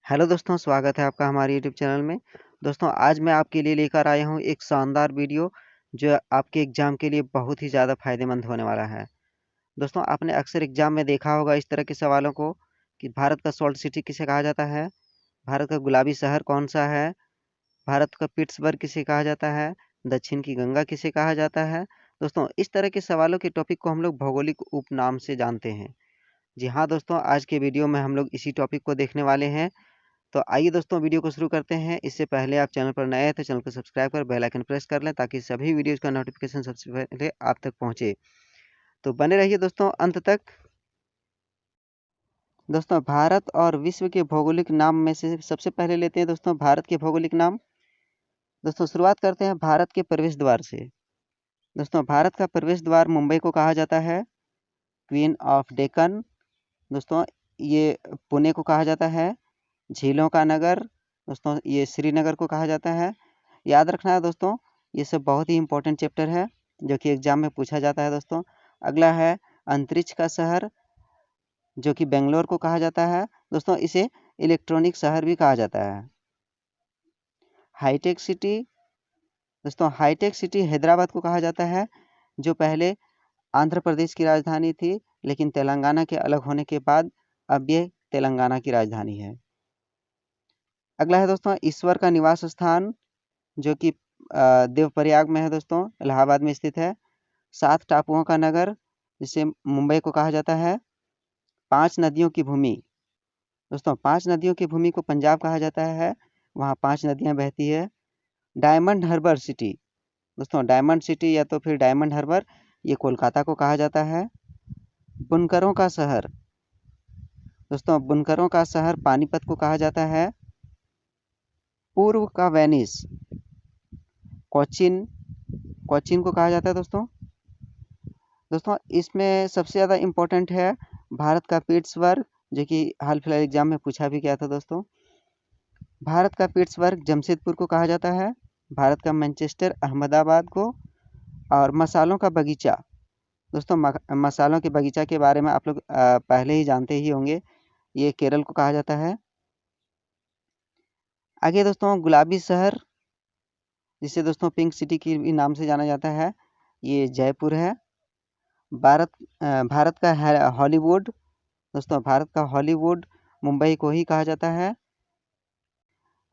Hello दोस्तों, स्वागत है आपका हमारे यूट्यूब चैनल में। दोस्तों, आज मैं आपके लिए लेकर आया हूँ एक शानदार वीडियो जो आपके एग्ज़ाम के लिए बहुत ही ज़्यादा फ़ायदेमंद होने वाला है। दोस्तों, आपने अक्सर एग्ज़ाम में देखा होगा इस तरह के सवालों को कि भारत का सॉल्ट सिटी किसे कहा जाता है? भारत का गुलाबी शहर कौन-सा है? भारत का पिट्सबर्ग किसे कहा जाता है? दक्षिण की गंगा किसे कहा जाता है? दोस्तों, इस तरह के सवालों के टॉपिक को हम लोग भौगोलिक उपनाम से जानते हैं। जी हाँ दोस्तों, आज के वीडियो में हम लोग इसी टॉपिक को देखने वाले हैं। तो आइए दोस्तों वीडियो को शुरू करते हैं। इससे पहले आप चैनल पर नए हैं तो चैनल को सब्सक्राइब कर बेल आइकन प्रेस कर लें ताकि सभी वीडियोज़ का नोटिफिकेशन सबसे पहले आप तक पहुँचे। तो बने रहिए दोस्तों अंत तक। दोस्तों, भारत और विश्व के भौगोलिक नाम में से सबसे पहले लेते हैं दोस्तों भारत के भौगोलिक नाम। दोस्तों, शुरुआत करते हैं भारत के प्रवेश द्वार से। दोस्तों, भारत का प्रवेश द्वार मुंबई को कहा जाता है क्वीन ऑफ डेक्कन। दोस्तों, ये पुणे को कहा जाता है झीलों का नगर। दोस्तों, ये श्रीनगर को कहा जाता है। याद रखना है दोस्तों, ये सब बहुत ही इम्पोर्टेंट चैप्टर है जो कि एग्जाम में पूछा जाता है दोस्तों। अगला है अंतरिक्ष का शहर जो कि बेंगलोर को कहा जाता है। दोस्तों, इसे इलेक्ट्रॉनिक शहर भी कहा जाता है। Hitech city. दोस्तों, हाईटेक सिटी हैदराबाद को कहा जाता है जो पहले आंध्र प्रदेश की राजधानी थी, लेकिन तेलंगाना के अलग होने के बाद अब ये तेलंगाना की राजधानी है। अगला है दोस्तों ईश्वर का निवास स्थान जो कि देवप्रयाग में है दोस्तों, इलाहाबाद में स्थित है। 7 टापुओं का नगर जिसे मुंबई को कहा जाता है। 5 नदियों की भूमि। दोस्तों, 5 नदियों की भूमि को पंजाब कहा जाता है। वहाँ 5 नदियाँ बहती है। Diamond harbour city. दोस्तों, डायमंड सिटी या तो फिर डायमंड हार्बर ये कोलकाता को कहा जाता है। बुनकरों का शहर। दोस्तों, बुनकरों का शहर पानीपत को कहा जाता है। पूर्व का वेनिस कोचिन कोचिन को कहा जाता है दोस्तों। दोस्तों, इसमें सबसे ज़्यादा इम्पोर्टेंट है भारत का पिट्सबर्ग जो कि हाल फिलहाल एग्जाम में पूछा भी गया था दोस्तों। भारत का पिट्सबर्ग जमशेदपुर को कहा जाता है। भारत का मैनचेस्टर अहमदाबाद को। और मसालों का बगीचा। दोस्तों, मसालों के बगीचा के बारे में आप लोग पहले ही जानते ही होंगे, ये केरल को कहा जाता है। आगे दोस्तों गुलाबी शहर जिसे दोस्तों पिंक सिटी के भी नाम से जाना जाता है, ये जयपुर है। भारत का हॉलीवुड। दोस्तों, भारत का हॉलीवुड मुंबई को ही कहा जाता है।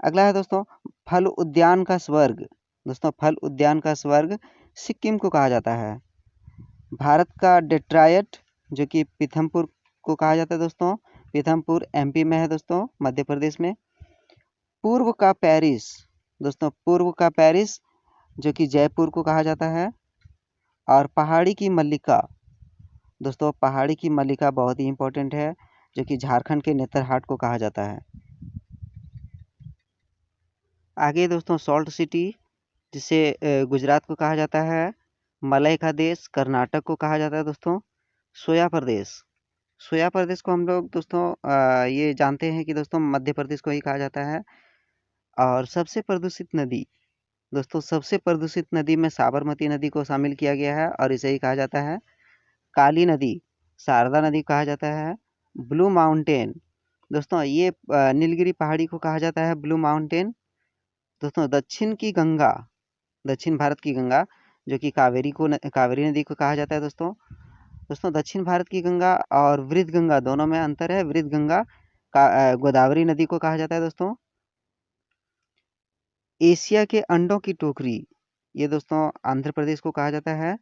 अगला है दोस्तों फल उद्यान का स्वर्ग। दोस्तों, फल उद्यान का स्वर्ग सिक्किम को कहा जाता है। भारत का डेट्रॉयट जो कि पीथमपुर को कहा जाता है दोस्तों। पीथमपुर एमपी में है दोस्तों, मध्य प्रदेश में। पूर्व का पेरिस। दोस्तों, पूर्व का पेरिस जो कि जयपुर को कहा जाता है। और पहाड़ी की मल्लिका। दोस्तों, पहाड़ी की मल्लिका बहुत ही इम्पोर्टेंट है जो कि झारखंड के नेतरहाट को कहा जाता है। आगे दोस्तों सॉल्ट सिटी जिसे गुजरात को कहा जाता है। मलय का देश कर्नाटक को कहा जाता है दोस्तों। सोया प्रदेश। सोया प्रदेश को हम लोग दोस्तों ये जानते हैं कि दोस्तों मध्य प्रदेश को ही कहा जाता है। और सबसे प्रदूषित नदी। दोस्तों, सबसे प्रदूषित नदी में साबरमती नदी को शामिल किया गया है और इसे ही कहा जाता है काली नदी। शारदा नदी कहा जाता है। Blue mountain. दोस्तों, ये नीलगिरी पहाड़ी को कहा जाता है ब्लू माउंटेन। दोस्तों, दक्षिण की गंगा, दक्षिण भारत की गंगा जो कि कावेरी नदी को कहा जाता है दोस्तों। दोस्तों, दक्षिण भारत की गंगा और वृद्ध गंगा दोनों में अंतर है। वृद्ध गंगा का गोदावरी नदी को कहा जाता है दोस्तों। एशिया के अंडों की टोकरी, ये दोस्तों आंध्र प्रदेश को कहा जाता है।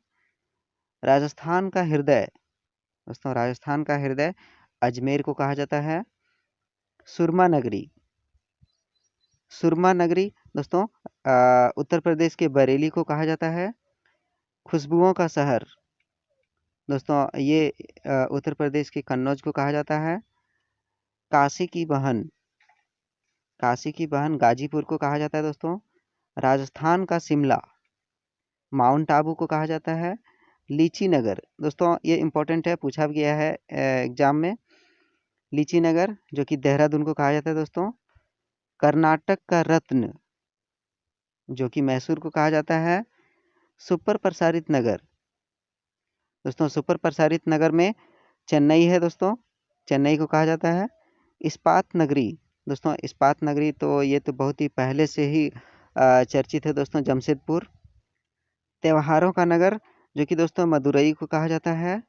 राजस्थान का हृदय। दोस्तों, राजस्थान का हृदय अजमेर को कहा जाता है। सुरमा नगरी। सुरमा नगरी दोस्तों उत्तर प्रदेश के बरेली को कहा जाता है। खुशबुओं का शहर। दोस्तों, ये उत्तर प्रदेश के कन्नौज को कहा जाता है। काशी की बहन। काशी की बहन गाजीपुर को कहा जाता है दोस्तों। राजस्थान का शिमला माउंट आबू को कहा जाता है। लीची नगर। दोस्तों, ये इम्पोर्टेंट है, पूछा भी गया है एग्जाम में। लीची नगर जो कि देहरादून को कहा जाता है दोस्तों। कर्नाटक का रत्न जो कि मैसूर को कहा जाता है। सुपर प्रसारित नगर। दोस्तों, सुपर प्रसारित नगर में चेन्नई है दोस्तों, चेन्नई को कहा जाता है। इस्पात नगरी। दोस्तों इस्पात नगरी तो ये तो बहुत ही पहले से ही चर्चित है दोस्तों, जमशेदपुर। त्योहारों का नगर जो कि दोस्तों मदुरई को कहा जाता है।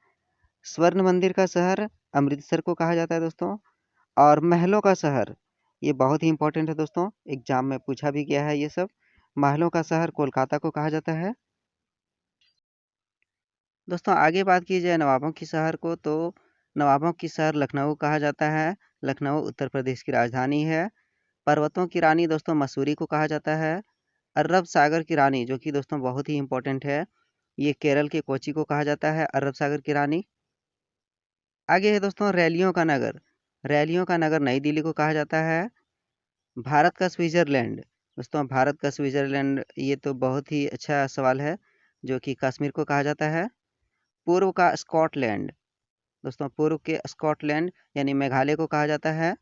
स्वर्ण मंदिर का शहर अमृतसर को कहा जाता है दोस्तों। और महलों का शहर, ये बहुत ही इंपॉर्टेंट है दोस्तों, एग्जाम में पूछा भी गया है ये सब। महलों का शहर कोलकाता को कहा जाता है। दोस्तों आगे बात की जाए नवाबों की शहर को, तो नवाबों की शहर लखनऊ कहा जाता है। लखनऊ उत्तर प्रदेश की राजधानी है। पर्वतों की रानी दोस्तों मसूरी को कहा जाता है। अरब सागर की रानी जो कि दोस्तों बहुत ही इंपॉर्टेंट है, ये केरल के कोची को कहा जाता है अरब सागर की रानी। आगे है दोस्तों रैलियों का नगर। रैलियों का नगर नई दिल्ली को कहा जाता है। भारत का स्विट्जरलैंड, दोस्तों भारत का स्विट्जरलैंड ये तो बहुत ही अच्छा सवाल है, जो कि कश्मीर को कहा जाता है। पूर्व का स्कॉटलैंड, दोस्तों पूर्व के स्कॉटलैंड यानी मेघालय को कहा जाता है।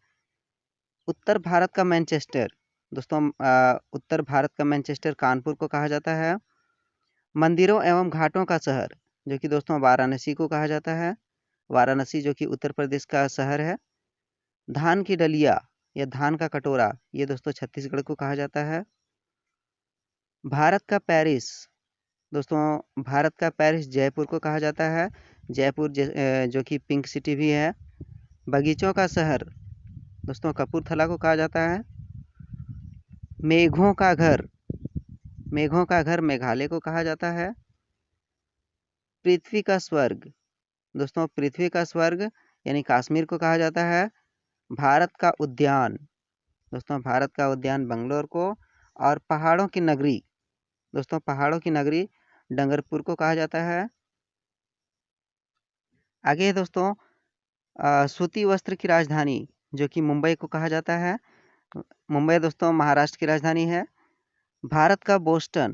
उत्तर भारत का मैनचेस्टर, दोस्तों उत्तर भारत का मैनचेस्टर कानपुर को कहा जाता है। मंदिरों एवं घाटों का शहर जो कि दोस्तों वाराणसी को कहा जाता है। वाराणसी जो कि उत्तर प्रदेश का शहर है। धान की डलिया या धान का कटोरा, ये दोस्तों छत्तीसगढ़ को कहा जाता है। भारत का पेरिस, दोस्तों भारत का पेरिस जयपुर को कहा जाता है। जयपुर जो कि पिंक सिटी भी है। बगीचों का शहर दोस्तों कपूरथला को कहा जाता है। मेघों का घर, मेघों का घर मेघालय को कहा जाता है। पृथ्वी का स्वर्ग, दोस्तों पृथ्वी का स्वर्ग यानी कश्मीर को कहा जाता है। भारत का उद्यान, दोस्तों भारत का उद्यान बंगलोर को। और पहाड़ों की नगरी, दोस्तों पहाड़ों की नगरी डंगरपुर को कहा जाता है। आगे है दोस्तों सूती वस्त्र की राजधानी जो कि मुंबई को कहा जाता है। मुंबई दोस्तों महाराष्ट्र की राजधानी है। भारत का बोस्टन,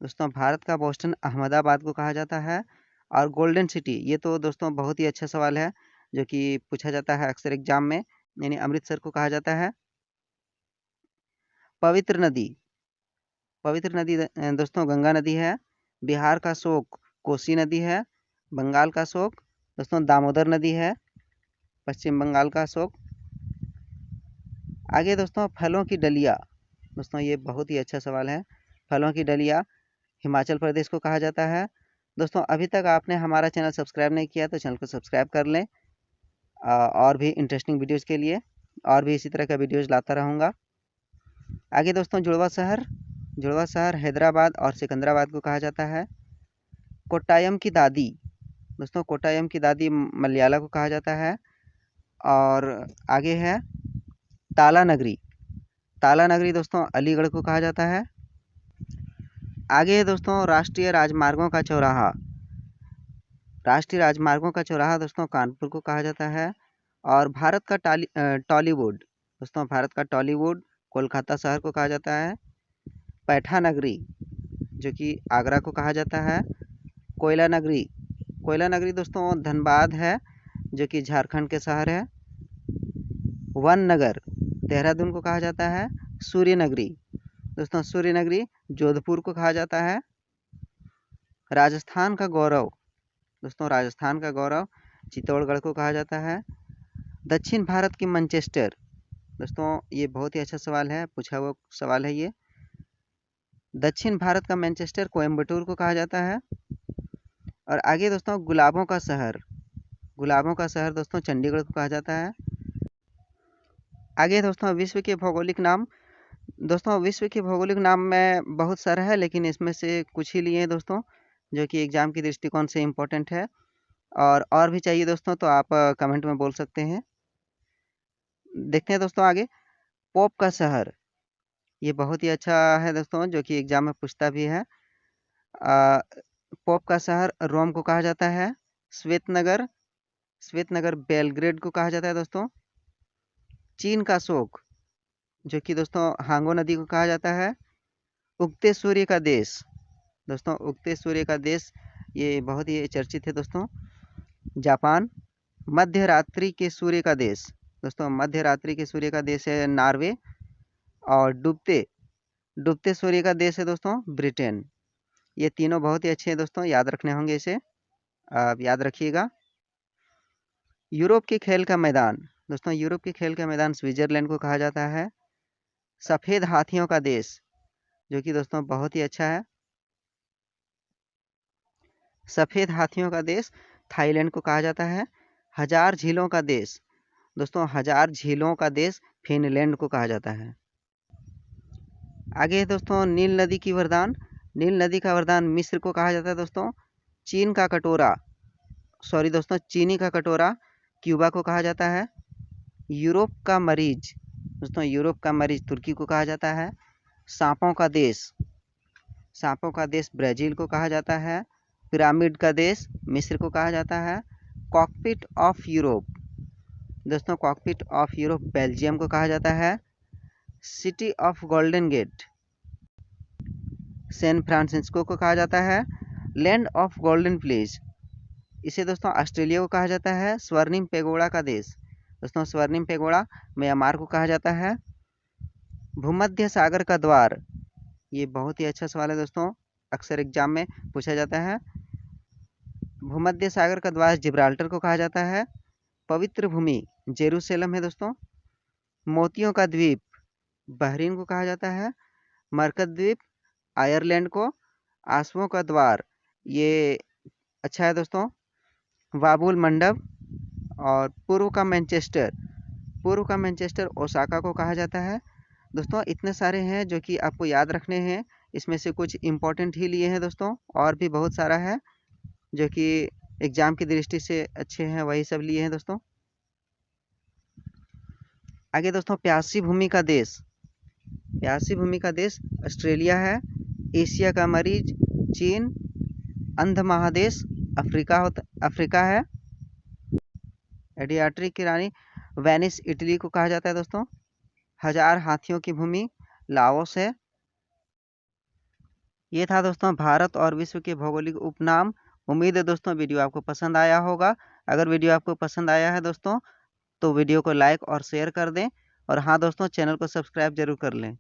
दोस्तों भारत का बोस्टन अहमदाबाद को कहा जाता है। और गोल्डन सिटी, ये तो दोस्तों बहुत ही अच्छा सवाल है, जो कि पूछा जाता है अक्सर एग्जाम में, यानी अमृतसर को कहा जाता है। पवित्र नदी, पवित्र नदी दोस्तों गंगा नदी है। बिहार का शोक कोसी नदी है। बंगाल का शोक दोस्तों दामोदर नदी है। पश्चिम बंगाल का शोक। आगे दोस्तों फलों की डलिया, दोस्तों ये बहुत ही अच्छा सवाल है। फलों की डलिया हिमाचल प्रदेश को कहा जाता है। दोस्तों अभी तक आपने हमारा चैनल सब्सक्राइब नहीं किया तो चैनल को सब्सक्राइब कर लें, और भी इंटरेस्टिंग वीडियोज़ के लिए और भी इसी तरह का वीडियोज़ लाता रहूँगा। आगे दोस्तों जुड़वा शहर, जुड़वा शहर हैदराबाद और सिकंदराबाद को कहा जाता है। कोट्टायम की दादी, दोस्तों कोट्टायम की दादी मलयाला को कहा जाता है। और आगे है ताला नगरी, ताला नगरी दोस्तों अलीगढ़ को कहा जाता है। आगे है दोस्तों राष्ट्रीय राजमार्गों का चौराहा, राष्ट्रीय राजमार्गों का चौराहा दोस्तों कानपुर को कहा जाता है। और भारत का टॉलीवुड, दोस्तों भारत का टॉलीवुड कोलकाता शहर को कहा जाता है। पैठा नगरी जो कि आगरा को कहा जाता है। कोयला नगरी, कोयला नगरी दोस्तों धनबाद है जो कि झारखंड के शहर है। वन नगर देहरादून को कहा जाता है। सूर्य नगरी, दोस्तों सूर्य नगरी जोधपुर को कहा जाता है। राजस्थान का गौरव, दोस्तों राजस्थान का गौरव चित्तौड़गढ़ को कहा जाता है। दक्षिण भारत की मैनचेस्टर, दोस्तों ये बहुत ही अच्छा सवाल है, पूछा हुआ सवाल है ये। दक्षिण भारत का मैनचेस्टर कोयम्बटूर को कहा जाता है। और आगे दोस्तों गुलाबों का शहर, गुलाबों का शहर दोस्तों चंडीगढ़ को कहा जाता है। आगे दोस्तों विश्व के भौगोलिक नाम, दोस्तों विश्व के भौगोलिक नाम में बहुत सारा है, लेकिन इसमें से कुछ ही लिए हैं दोस्तों, जो कि एग्जाम के दृष्टिकोण से इम्पोर्टेंट है। और भी चाहिए दोस्तों तो आप कमेंट में बोल सकते हैं। देखते हैं दोस्तों आगे पोप का शहर, ये बहुत ही अच्छा है दोस्तों, जो कि एग्जाम में पूछता भी है। पोप का शहर रोम को कहा जाता है। श्वेत नगर, श्वेत नगर बेलग्रेड को कहा जाता है दोस्तों। चीन का शोक जो कि दोस्तों हांगो नदी को कहा जाता है। उगते सूर्य का देश, दोस्तों उगते सूर्य का देश ये बहुत ही चर्चित है दोस्तों जापान। मध्य रात्रि के सूर्य का देश, दोस्तों मध्य रात्रि के सूर्य का देश है नॉर्वे। और डूबते डूबते सूर्य का देश है दोस्तों ब्रिटेन। ये तीनों बहुत ही अच्छे हैं दोस्तों, याद रखने होंगे इसे, आप याद रखिएगा। यूरोप के खेल का मैदान, दोस्तों यूरोप के खेल का मैदान स्विट्जरलैंड को कहा जाता है। सफ़ेद हाथियों का देश, जो कि दोस्तों बहुत ही अच्छा है। सफ़ेद हाथियों का देश थाईलैंड को कहा जाता है। हजार झीलों का देश, दोस्तों हजार झीलों का देश फिनलैंड को कहा जाता है। आगे है दोस्तों नील नदी की वरदान। नील नदी का वरदान मिस्र को कहा जाता है दोस्तों। चीन का कटोरा, सॉरी दोस्तों, चीनी का कटोरा क्यूबा को कहा जाता है। यूरोप का मरीज, दोस्तों यूरोप का मरीज तुर्की को कहा जाता है। सांपों का देश, सांपों का देश ब्राज़ील को कहा जाता है। पिरामिड का देश मिस्र को कहा जाता है। कॉकपिट ऑफ यूरोप, दोस्तों कॉकपिट ऑफ यूरोप बेल्जियम को कहा जाता है। City of golden gate San Francisco को कहा जाता है। लैंड ऑफ गोल्डन प्लेस, इसे दोस्तों ऑस्ट्रेलिया को कहा जाता है। स्वर्णिम पेगोड़ा का देश, दोस्तों स्वर्णिम पेगोड़ा म्यांमार को कहा जाता है। भूमध्य सागर का द्वार, ये बहुत ही अच्छा सवाल है दोस्तों, अक्सर एग्जाम में पूछा जाता है। भूमध्य सागर का द्वार जिब्राल्टर को कहा जाता है। पवित्र भूमि जेरूसलम है दोस्तों। मोतियों का द्वीप बहरीन को कहा जाता है। मरकत द्वीप आयरलैंड को। आंसुओं का द्वार, ये अच्छा है दोस्तों, बाबुल मंडप। और पूर्व का मैनचेस्टर ओसाका को कहा जाता है। दोस्तों इतने सारे हैं जो कि आपको याद रखने हैं, इसमें से कुछ इम्पोर्टेंट ही लिए हैं दोस्तों, और भी बहुत सारा है जो कि एग्जाम की दृष्टि से अच्छे हैं, वही सब लिए हैं दोस्तों। आगे दोस्तों प्यासी भूमि का देश, प्यासी भूमि का देश ऑस्ट्रेलिया है। एशिया का मरीज चीन। अंध महादेश अफ्रीका है। एडियाट्रिक की रानी वेनिस इटली को कहा जाता है दोस्तों। हजार हाथियों की भूमि लाओस है। ये था दोस्तों भारत और विश्व के भौगोलिक उपनाम। उम्मीद है दोस्तों वीडियो आपको पसंद आया होगा। अगर वीडियो आपको पसंद आया है दोस्तों तो वीडियो को लाइक और शेयर कर दें, और हाँ दोस्तों चैनल को सब्सक्राइब जरूर कर लें।